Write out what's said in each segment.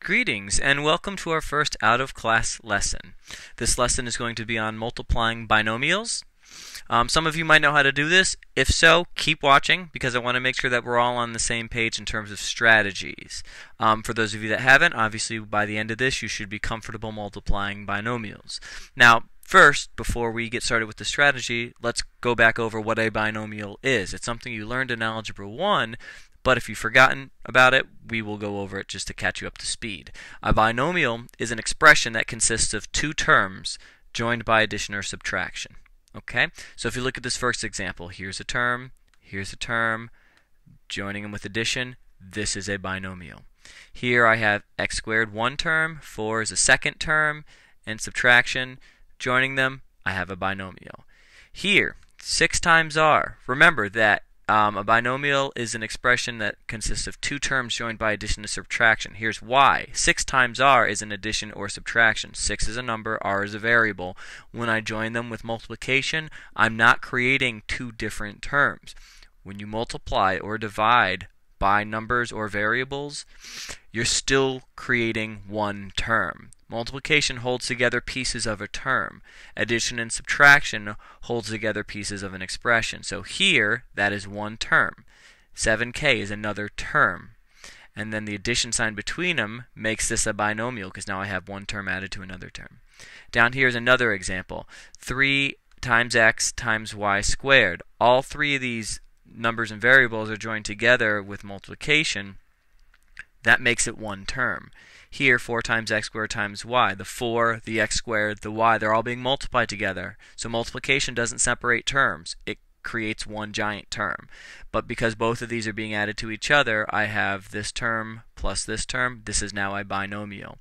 Greetings and welcome to our first out-of-class lesson. This lesson is going to be on multiplying binomials. Some of you might know how to do this. If so, keep watching because I want to make sure that we're all on the same page in terms of strategies. For those of you that haven't, obviously by the end of this you should be comfortable multiplying binomials. Now, first, before we get started with the strategy, let's go back over what a binomial is. It's something you learned in Algebra 1, but if you've forgotten about it, we will go over it just to catch you up to speed. A binomial is an expression that consists of two terms joined by addition or subtraction. Okay? So if you look at this first example, here's a term, joining them with addition, this is a binomial. Here I have x squared one term, 4 is a second term, and subtraction, joining them, I have a binomial. Here, 6 times r. Remember that a binomial is an expression that consists of two terms joined by addition or subtraction. Here's why. 6 times r is an addition or subtraction. 6 is a number, r is a variable. When I join them with multiplication, I'm not creating two different terms. When you multiply or divide by numbers or variables, you're still creating one term. Multiplication holds together pieces of a term. Addition and subtraction holds together pieces of an expression. So here, that is one term. 7k is another term. And then the addition sign between them makes this a binomial because now I have one term added to another term. Down here is another example. 3 times x times y squared. All three of these numbers and variables are joined together with multiplication. That makes it one term. Here, 4 times x squared times y. The 4, the x squared, the y, they're all being multiplied together. So multiplication doesn't separate terms. It creates one giant term. But because both of these are being added to each other, I have this term plus this term. This is now a binomial.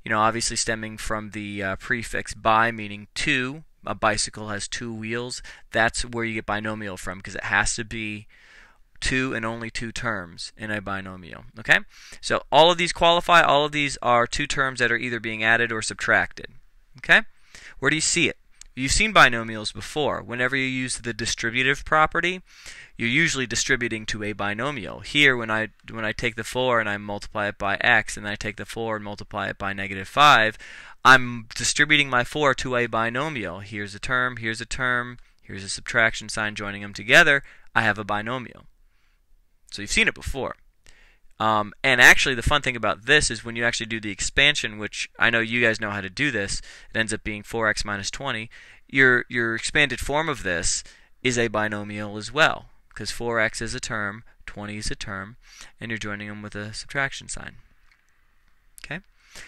You know, obviously stemming from the prefix bi, meaning two. A bicycle has two wheels. That's where you get binomial from because it has to be two and only two terms in a binomial. Okay? So all of these qualify. All of these are two terms that are either being added or subtracted. Okay? Where do you see it? You've seen binomials before. Whenever you use the distributive property, you're usually distributing to a binomial. Here, when I take the 4 and I multiply it by x, and then I take the 4 and multiply it by -5, I'm distributing my 4 to a binomial. Here's a term, here's a term, here's a subtraction sign joining them together. I have a binomial. So you've seen it before. And actually, the fun thing about this is when you actually do the expansion, which I know you guys know how to do this, it ends up being 4x minus 20. Your expanded form of this is a binomial as well, because 4x is a term, 20 is a term, and you're joining them with a subtraction sign. Okay?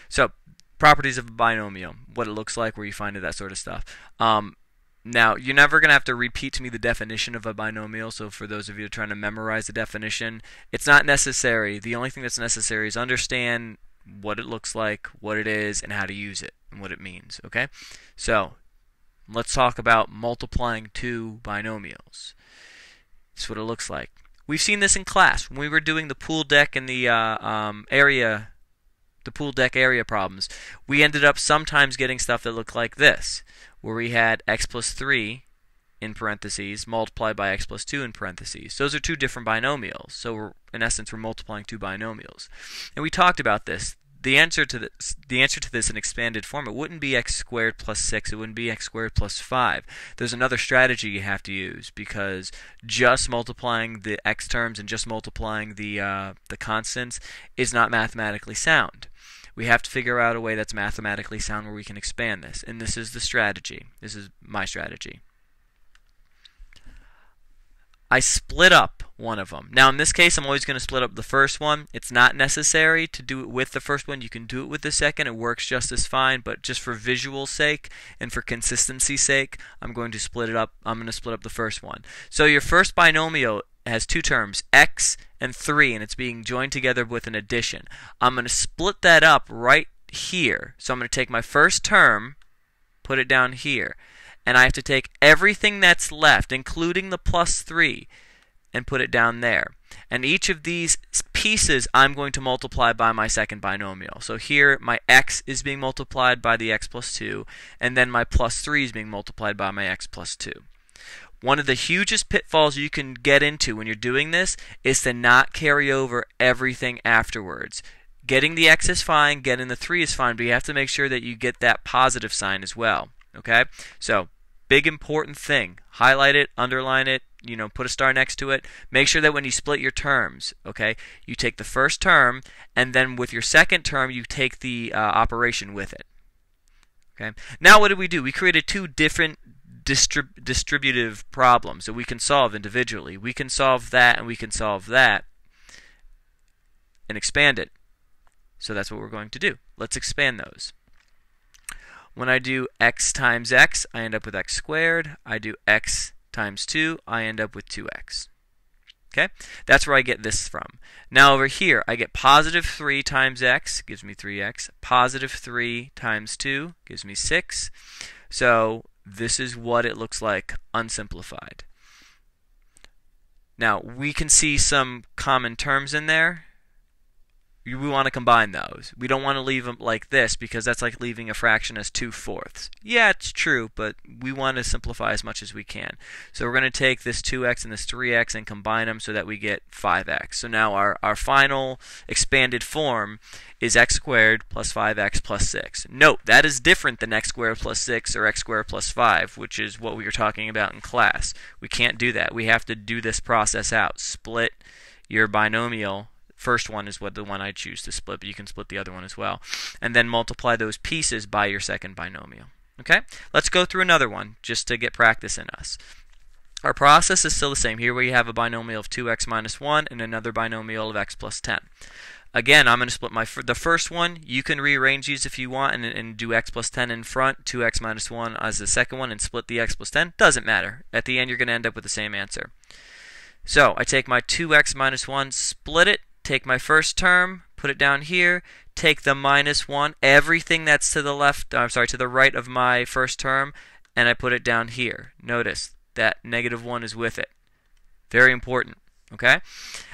So, properties of a binomial, what it looks like, where you find it, that sort of stuff. Now, you're never going to have to repeat to me the definition of a binomial, so for those of you trying to memorize the definition, it's not necessary. The only thing that's necessary is understand what it looks like, what it is, and how to use it, and what it means, okay? So, let's talk about multiplying two binomials. This is what it looks like. We've seen this in class. When we were doing the pool deck and the pool deck area problems, we ended up sometimes getting stuff that looked like this, where we had x plus 3 in parentheses multiplied by x plus 2 in parentheses. Those are two different binomials. So in essence, we're multiplying two binomials. And we talked about this. The answer to this in expanded form, it wouldn't be x squared plus 6. It wouldn't be x squared plus 5. There's another strategy you have to use because just multiplying the x terms and just multiplying the constants is not mathematically sound. We have to figure out a way that's mathematically sound where we can expand this. And this is the strategy. This is my strategy. I split up one of them. Now in this case, I'm always going to split up the first one. It's not necessary to do it with the first one. You can do it with the second. It works just as fine. But just for visual sake and for consistency's sake, I'm going to split it up. I'm going to split up the first one. So your first binomial has two terms, x and 3, and it's being joined together with an addition. I'm going to split that up right here. So I'm going to take my first term, put it down here, and I have to take everything that's left, including the plus 3, and put it down there. And each of these pieces I'm going to multiply by my second binomial. So here my x is being multiplied by the x plus 2, and then my plus 3 is being multiplied by my x plus 2. One of the hugest pitfalls you can get into when you're doing this is to not carry over everything afterwards. getting the x is fine, getting the 3 is fine, but you have to make sure that you get that positive sign as well. Okay? So, big important thing. Highlight it, underline it, put a star next to it. Make sure that when you split your terms, okay, you take the first term, and then with your second term, you take the operation with it. Okay? Now what did we do? We created two different distributive problems that we can solve individually. We can solve that and we can solve that and expand it. So that's what we're going to do. Let's expand those. When I do x times x, I end up with x squared. I do x times 2, I end up with 2x. Okay? That's where I get this from. Now over here, I get positive 3 times x, gives me 3x. Positive 3 times 2 gives me 6. So this is what it looks like unsimplified. Now, we can see some common terms in there. We want to combine those. We don't want to leave them like this because that's like leaving a fraction as 2/4. Yeah, it's true, but we want to simplify as much as we can. So we're going to take this 2x and this 3x and combine them so that we get 5x. So now our final expanded form is x squared plus 5x plus 6. Note, that is different than x squared plus 6 or x squared plus 5, which is what we were talking about in class. We can't do that. We have to do this process out. Split your binomial. First one is the one I choose to split, but you can split the other one as well. And then multiply those pieces by your second binomial. Okay? Let's go through another one just to get practice in us. Our process is still the same. Here we have a binomial of 2x minus 1 and another binomial of x plus 10. Again, I'm going to split the first one. You can rearrange these if you want and do x plus 10 in front, 2x minus 1 as the second one, and split the x plus 10. Doesn't matter. At the end, you're going to end up with the same answer. So I take my 2x minus 1, split it, take my first term, put it down here, take the minus 1, everything that's to the left, to the right of my first term, and I put it down here. Notice that negative 1 is with it. Very important, okay?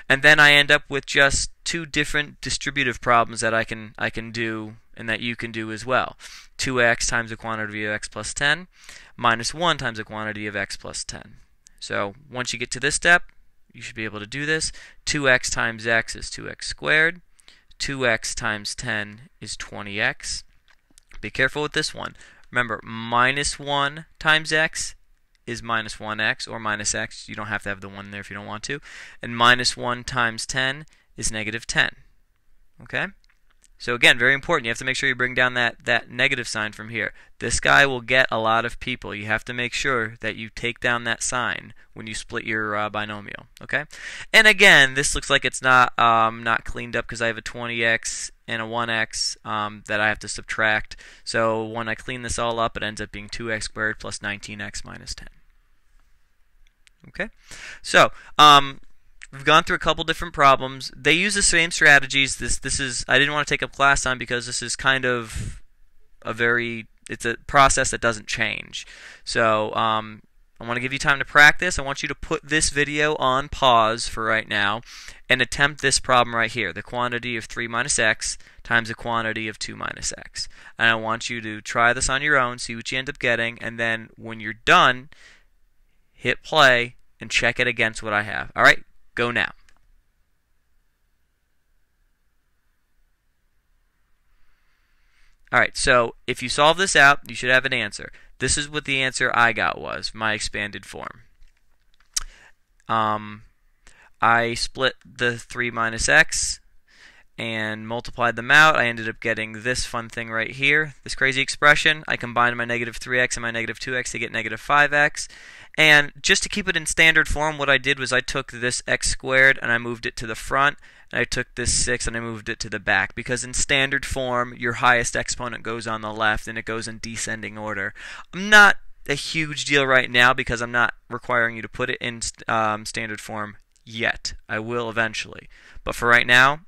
And then I end up with just two different distributive problems that I can do and that you can do as well. 2x times the quantity of x plus 10 minus 1 times the quantity of x plus 10. So once you get to this step, you should be able to do this. 2x times x is 2x squared. 2x times 10 is 20x. Be careful with this one. Remember, minus 1 times x is minus 1x or minus x. You don't have to have the 1 there if you don't want to. And minus 1 times 10 is negative 10. Okay? So again, very important. You have to make sure you bring down that negative sign from here. This guy will get a lot of people. You have to make sure that you take down that sign when you split your binomial. Okay? And again, this looks like it's not cleaned up because I have a 20x and a 1x that I have to subtract. So when I clean this all up, it ends up being 2x squared plus 19x minus 10. Okay? So, we've gone through a couple different problems. They use the same strategies. This is, I didn't want to take up class time because this is kind of it's a process that doesn't change. So I want to give you time to practice. I want you to put this video on pause for right now and attempt this problem right here, the quantity of 3 minus x times the quantity of 2 minus x. And I want you to try this on your own, see what you end up getting, and then when you're done, hit play and check it against what I have. All right? Go now. Alright, so if you solve this out, you should have an answer. This is what the answer I got was, my expanded form. I split the 3 minus x and multiplied them out. I ended up getting this fun thing right here, this crazy expression. I combined my negative 3x and my negative 2x to get negative 5x. And just to keep it in standard form, what I did was I took this x squared and I moved it to the front, and I took this 6 and I moved it to the back, because in standard form, your highest exponent goes on the left and it goes in descending order. Not a huge deal right now because I'm not requiring you to put it in standard form yet. I will eventually. But for right now,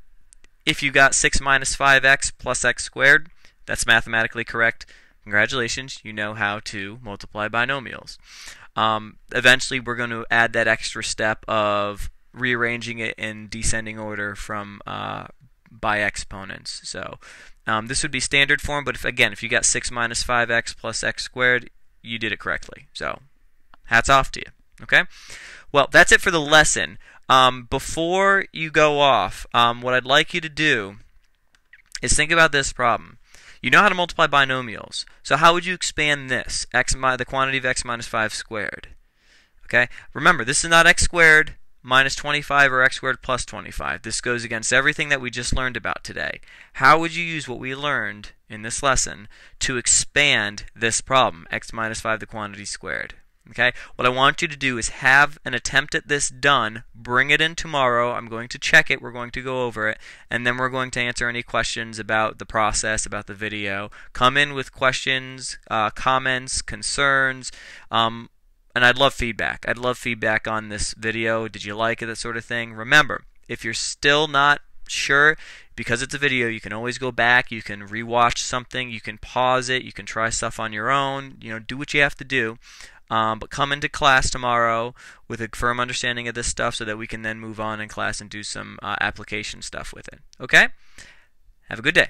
if you got 6 minus 5x plus x squared, that's mathematically correct. Congratulations, you know how to multiply binomials. Eventually, we're going to add that extra step of rearranging it in descending order from by exponents. So this would be standard form, but if you got 6 minus 5x plus x squared, you did it correctly. So hats off to you. Okay? Well, that's it for the lesson. Before you go off, what I'd like you to do is think about this problem. You know how to multiply binomials. So how would you expand this? The quantity of x minus 5 squared. Okay? Remember, this is not x squared minus 25 or x squared plus 25. This goes against everything that we just learned about today. How would you use what we learned in this lesson to expand this problem, x minus 5 the quantity squared? Okay? What I want you to do is have an attempt at this done, bring it in tomorrow. I'm going to check it, we're going to go over it, and then we're going to answer any questions about the process, about the video. Come in with questions, comments, concerns, and I'd love feedback. I'd love feedback on this video. Did you like it? That sort of thing. Remember, if you're still not sure, because it's a video, you can always go back, you can rewatch something, you can pause it, you can try stuff on your own, do what you have to do. But come into class tomorrow with a firm understanding of this stuff so that we can then move on in class and do some application stuff with it. Okay? Have a good day.